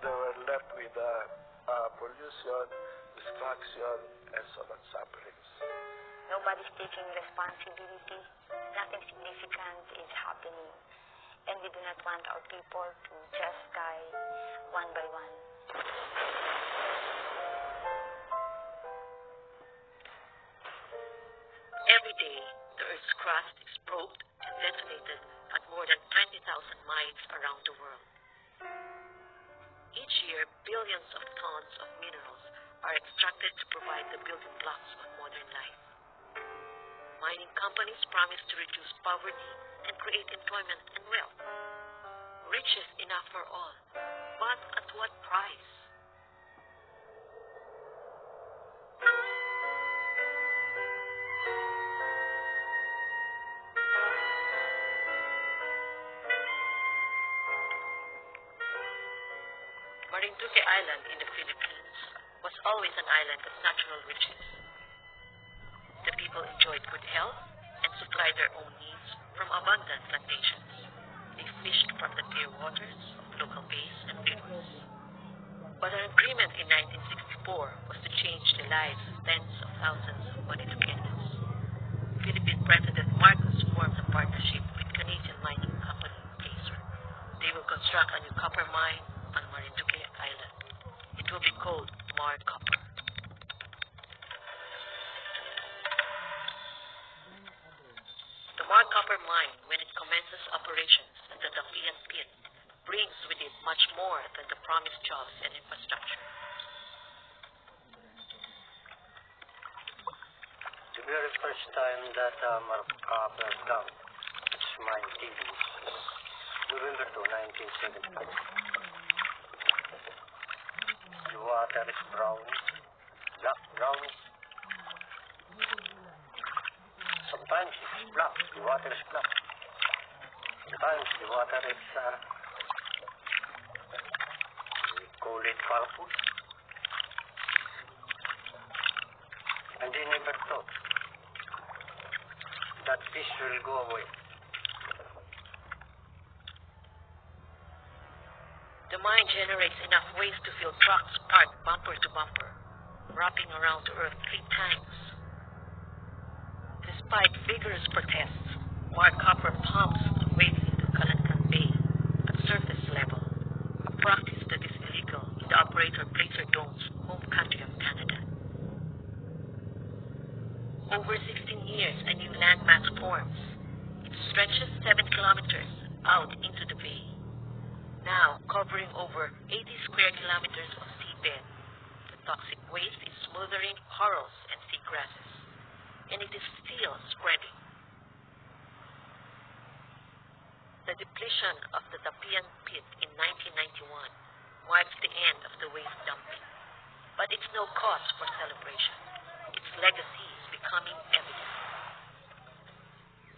they were left with pollution, destruction, and so on sufferings. Nobody's taking responsibility. Nothing significant is happening. And we do not want our people to just die one by one. Every day, the Earth's crust is probed and detonated at more than 20,000 mines around the world. Each year, billions of tons of minerals are extracted to provide the building blocks of modern life. Mining companies promise to reduce poverty and create employment and wealth. Riches enough for all, but at what price? Marinduque Island in the Philippines was always an island of natural riches. The people enjoyed good health and supplied their own needs from abundant plantations. They fished from the clear waters of local bays and rivers. But an agreement in 1964 was to change the lives of tens of thousands of Marinduqueños. Philippine President Marcos formed a partnership with Canadian mining company Placer. They will construct a new copper mine on Marinduque Island. It will be called Marcopper. The Marcopper mine, when it commences operations at the Tapian pit, brings with it much more than the promised jobs and infrastructure. The very first time that Marcopper done its mine diggings, November 2, 1975. The water is brown, black brown. Sometimes it's black, the water is black. Sometimes the water is, we call it purple. And they never thought that this will go away. The mine generates enough waste to fill trucks parked bumper to bumper, wrapping around the earth 3 times. Despite vigorous protests, Marcopper pumps waste into Calancan Bay at surface level, a practice that is illegal in the operator Placer Dome's home country of Canada. Over 16 years, a new landmass forms. It stretches 7 kilometers out into the bay, now covering over 80 square kilometers of seabed. The toxic waste is smothering corals and seagrasses, and it is still spreading. The depletion of the Tapian pit in 1991 marks the end of the waste dumping, but it's no cause for celebration. Its legacy is becoming evident.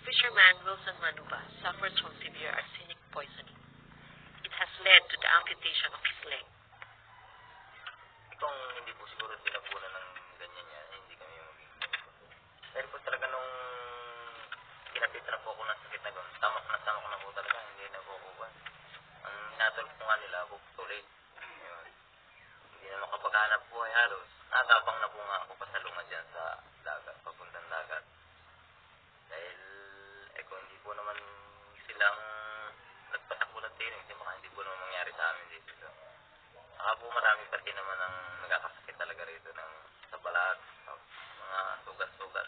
Fisherman Wilson Manuba suffers from severe arsenic poisoning. It has led to the amputation of his leg. Kung hindi po siguro tinapunan ng ganyan yan, hindi kami magiging. Dahil po talaga nung kinapit na po ako ng sakit na gano'n, tamak na po talaga, hindi na po ako ba. Ang inatol po nga nila, ako tuloy. Hindi na makapaghanap po ay halos. Natapang na po nga ako pasalungan dyan sa dagat, papuntang dagat. Dahil, kung hindi po naman silang nagpatakbo ng training, hindi po naman mangyari sa amin dito. So, saka po marami pati naman ang nagkakasakit talaga rito ng sa balat, mga sugat-sugat.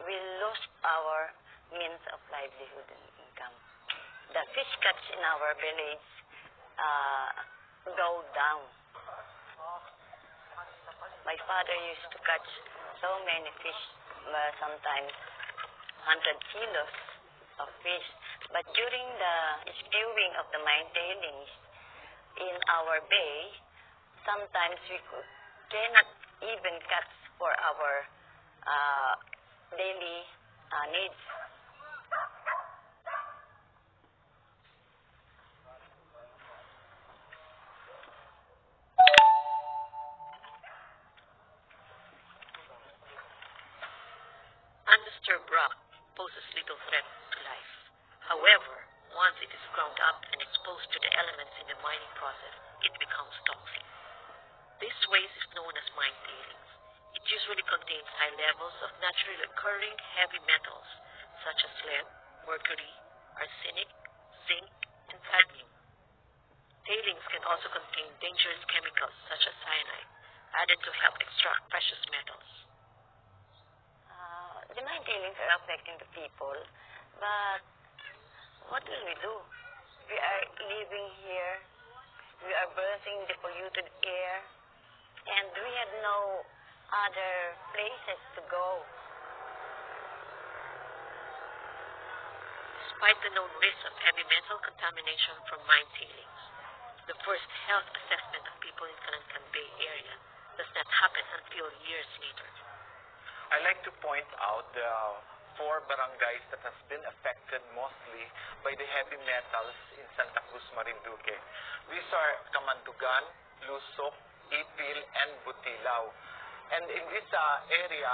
We lost our means of livelihood and income. The fish catch in our village go down. My father used to catch so many fish, sometimes 100 kilos of fish. But during the spewing of the mine tailings in our bay, sometimes we cannot even catch for our daily needs. Undisturbed rock poses little threat to life. However, once it is ground up and exposed to the elements in the mining process, it levels of naturally occurring heavy metals such as lead, mercury, arsenic, zinc, and cadmium. Tailings can also contain dangerous chemicals such as cyanide, added to help extract precious metals. The mine tailings are affecting the people, but what will we do? We are living here, we are breathing the polluted air, and we have no other places to go. Despite the known risks of heavy metal contamination from mine tailings, the first health assessment of people in Calancan Bay area does not happen until years later. I'd like to point out the 4 barangays that has been affected mostly by the heavy metals in Santa Cruz, Marinduque. These are Camandugan, Lusok, Ipil, and Butilao. And in this area,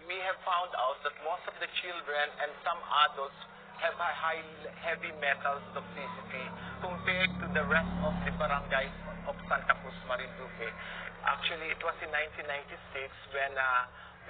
we have found out that most of the children and some adults have a high heavy metals toxicity compared to the rest of the barangays of Santa Cruz, Marinduque. Actually, it was in 1996 when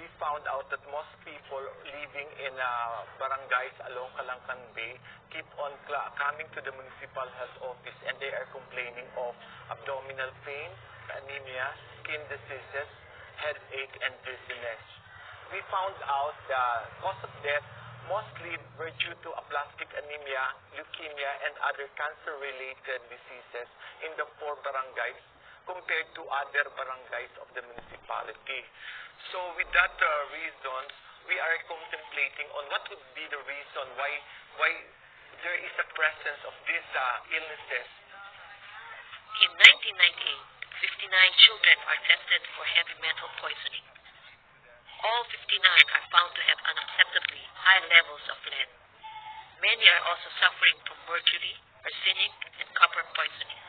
we found out that most people living in barangays along Calancan Bay keep on coming to the municipal health office, and they are complaining of abdominal pain, anemia, skin diseases, headache, and dizziness. We found out the cause of death mostly were due to aplastic anemia, leukemia, and other cancer-related diseases in the 4 barangays compared to other barangays of the municipality. So with that reason, we are contemplating on what would be the reason why there is a presence of these illnesses. In 1998, 59 children are tested for heavy metal poisoning. All 59 are found to have unacceptably high levels of lead. Many are also suffering from mercury, arsenic, and copper poisoning.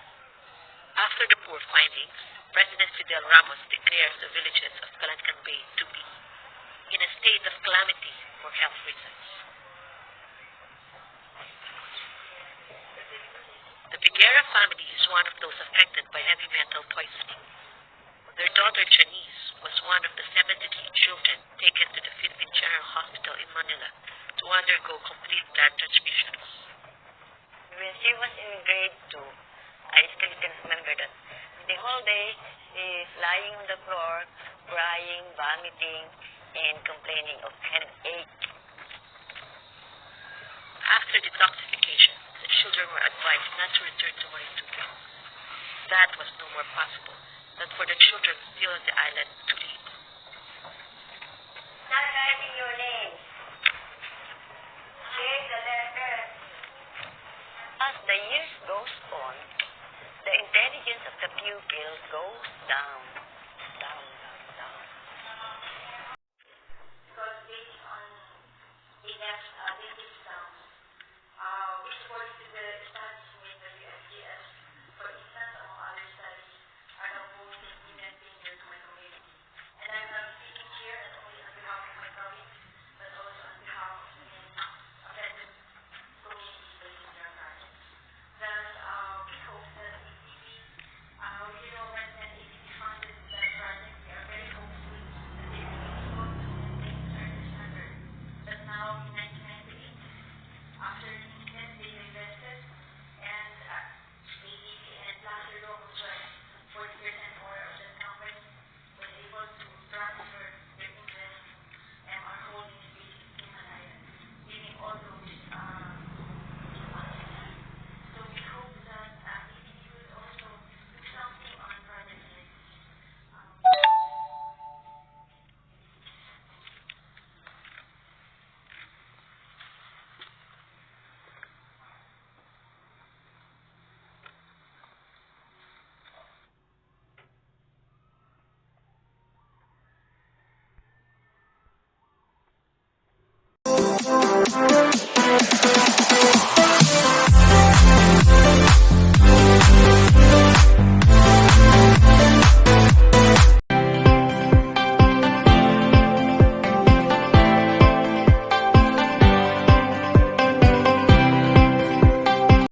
After the poor findings, President Fidel Ramos declares the villages of Calancan Bay to be in a state of calamity for health reasons. The Figuera family is one of those affected by heavy metal poisoning. Their daughter Janice was one of the 73 children taken to the Philippine General Hospital in Manila to undergo complete blood transfusions. When she was in grade 2, I still can remember that the whole day she is lying on the floor, crying, vomiting, and complaining of headache. After detoxification, the children were advised not to return to Marinduque. That was no more possible than for the children still on the island to leave. Not writing your name. Here's the letter. As the years goes on, the intelligence of the pupil goes down.